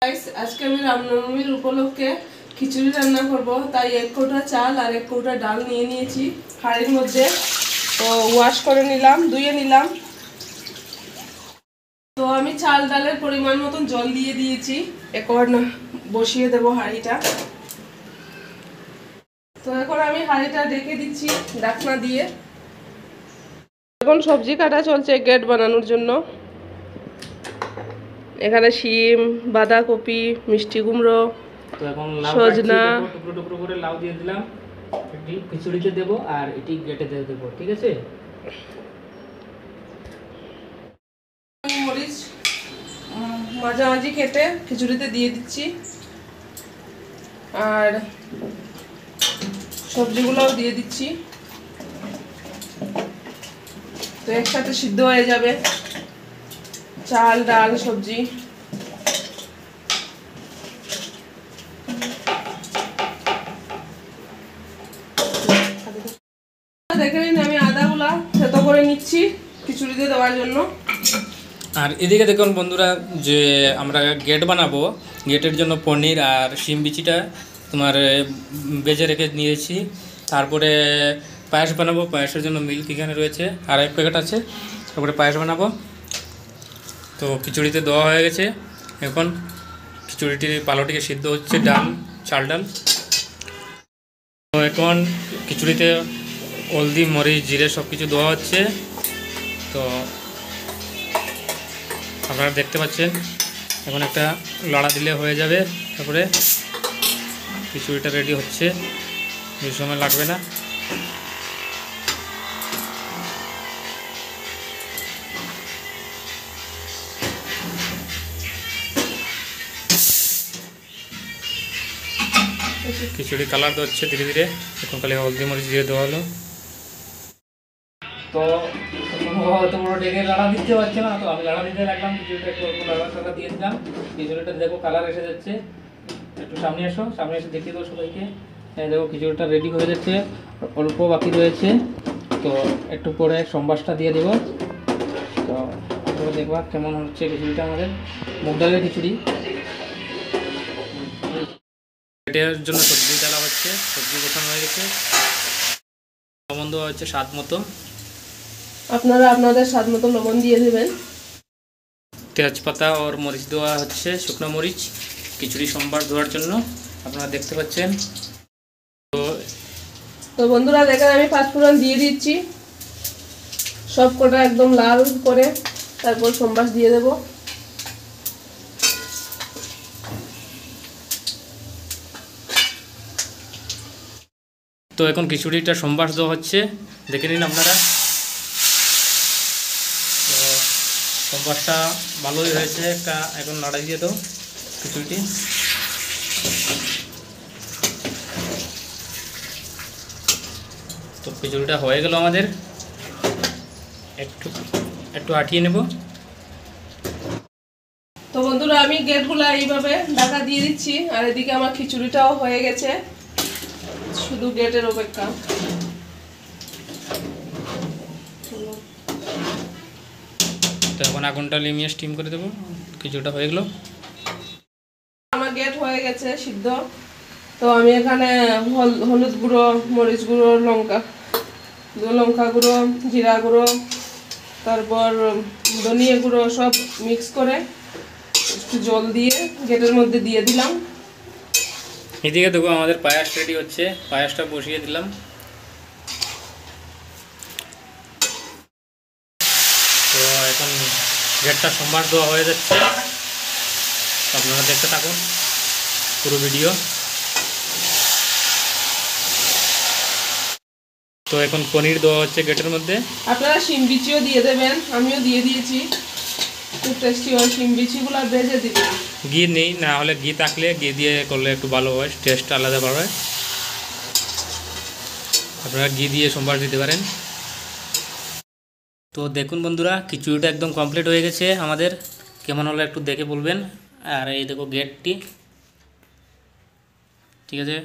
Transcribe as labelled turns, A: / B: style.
A: Guys আজকে আমি রামনবমীর উপলক্ষে খিচুড়ি রান্না করব। তাই এক কৌটা চাল আর এক কৌটা ডাল নিয়ে নিয়েছি হাঁড়ির মধ্যে। তো ওয়াশ করে নিলাম, ধুয়ে নিলাম। তো আমি চাল ডালের পরিমাণ মতন জল দিয়ে দিয়েছি। এখন বসিয়ে দেব হাঁড়িটা। তো এখন আমি হাঁড়িটা ঢেকে দিচ্ছি ঢাকনা দিয়ে। এখন সবজি কাটা চলছে গেট বানানোর জন্য। এখানে শিম, বাঁধাকপি, মিষ্টি কুমড়ো,
B: তো এখন লাউ
A: সজনা,
B: টুকরো টুকরো করে লাউ দিয়ে দিলাম। এটি খিচুড়িতে দেব আর এটি গেটে দিয়ে দেব, ঠিক আছে।
A: মরিচ মাঝামাঝি কেটে খিচুড়িতে দিয়ে দিচ্ছি আর সবজিগুলোও দিয়ে দিচ্ছি। তো একসাথে সিদ্ধ হয়ে যাবে চাল ডাল সবজি। দেখে নিন আমি আদাগুলা থেতো করে নিচ্ছি খিচুড়িতে দেওয়ার জন্য।
B: আর এদিকে দেখুন বন্ধুরা, যে আমরা গেট বানাবো, গেটের জন্য পনির আর শিম বিচিটা তোমার বেজে রেখে নিয়েছি। তারপরে পায়েস বানাবো, পায়েসের জন্য মিল্ক এখানে রয়েছে আর এক প্যাকেট আছে। তারপরে পায়েস বানাবো। তো খিচুড়িতে দেওয়া হয়ে গেছে। এখন খিচুড়িটির পালোটিকে সিদ্ধ হচ্ছে, ডাল চাল ডাল। তো এখন খিচুড়িতে হলদি মরিচ জিরে সব কিছু দেওয়া হচ্ছে। তো আপনারা দেখতে পাচ্ছেন, এখন একটা লড়া দিলে হয়ে যাবে। তারপরে খিচুড়িটা রেডি হচ্ছে, বেশি সময় লাগবে না। খিচুড়ি কালার হচ্ছে ধীরে ধীরে। এখন খালি হলদি মরিচ দিয়ে দেওয়া হলো। তো তোমরা ডেকে লাড়া দিতে পারছে না, তো আমি লাড়া দিতে লাগলাম। খিচুড়িটা একটু অল্প লাড়া দিয়ে দিলাম। খিচুড়িটা দেখো কালার এসে যাচ্ছে। একটু সামনে এসো, সামনে এসে দেখিয়ে দাও সবাইকে। দেখো খিচুড়িটা রেডি হয়ে যাচ্ছে, অল্প বাকি রয়েছে। তো একটু পরে সম্বাসটা দিয়ে দেবো। তো আপনারা দেখবা কেমন হচ্ছে খিচুড়িটা আমাদের মুগ ডালের খিচুড়ি। এটার জন্য সবজি ডালা হচ্ছে, সবজি গোছানো হয়ে গেছে। লবণ দেওয়া হচ্ছে স্বাদ মতো।
A: আপনারা আপনাদের স্বাদ মতো লবণ দিয়ে দেবেন।
B: তেজপাতা আর মরিচ দেওয়া হচ্ছে, শুকনো মরিচ খিচুড়ি সম্বার দেওয়ার জন্য। আপনারা দেখতে পাচ্ছেন।
A: তো বন্ধুরা দেখেন আমি পাঁচফোড়ন দিয়ে দিচ্ছি সব কটা একদম লাল করে। তারপর সম্বাস দিয়ে দেব।
B: তো এখন খিচুড়িটা সম্বাস দেওয়া হচ্ছে, দেখে নিন আপনারা। তো সম্বাসটা ভালোই হয়েছে। একটা এখন নাড়া দিয়ে দাও খিচুড়িটি। তো খিচুড়িটা হয়ে গেল আমাদের। একটু একটু আটিয়ে নেব।
A: তো বন্ধুরা আমি গেটগুলো এইভাবে ঢাকা দিয়ে দিচ্ছি আর এদিকে আমার খিচুড়িটাও হয়ে গেছে, শুধু গেটের অপেক্ষা।
B: তো এখন আগুনটা লিমিয়ে স্টিম করে দেবো। খিচুড়িটা হয়ে গেল।
A: আমার গেট হয়ে গেছে সিদ্ধ। তো আমি এখানে হলুদ গুঁড়ো, মরিচ গুঁড়ো, লঙ্কা গুঁড়ো, জিরা গুঁড়ো, তারপর ধনিয়া গুঁড়ো সব মিক্স করে একটু জল দিয়ে গেটের মধ্যে দিয়ে দিলাম।
B: এদিকে দেখো আমাদের পায়েস রেডি হচ্ছে, পায়েসটা বসিয়ে দিলাম। তো এখন গেটটা সম্বার দেওয়া হয়ে যাচ্ছে। আপনারা দেখতে থাকুন পুরো ভিডিও। তো এখন পনির দেওয়া হচ্ছে গেটের মধ্যে।
A: আপনারা শিম বিচিও দিয়ে দেবেন, আমিও দিয়ে দিয়েছি। খুব টেস্টি হয়, শিম বিচিগুলো ভেজে দিবেন।
B: ঘি নেই, না হলে ঘি থাকলে ঘি দিয়ে করলে একটু ভালো হয়, টেস্ট আলাদা পাবে। আপনারা ঘি দিয়ে সম্বার দিতে পারেন। তো দেখুন বন্ধুরা, খিচুড়িটা একদম কমপ্লিট হয়ে গেছে আমাদের। কেমন হলো একটু দেখে বলবেন। আর এই দেখো গেটটি, ঠিক আছে।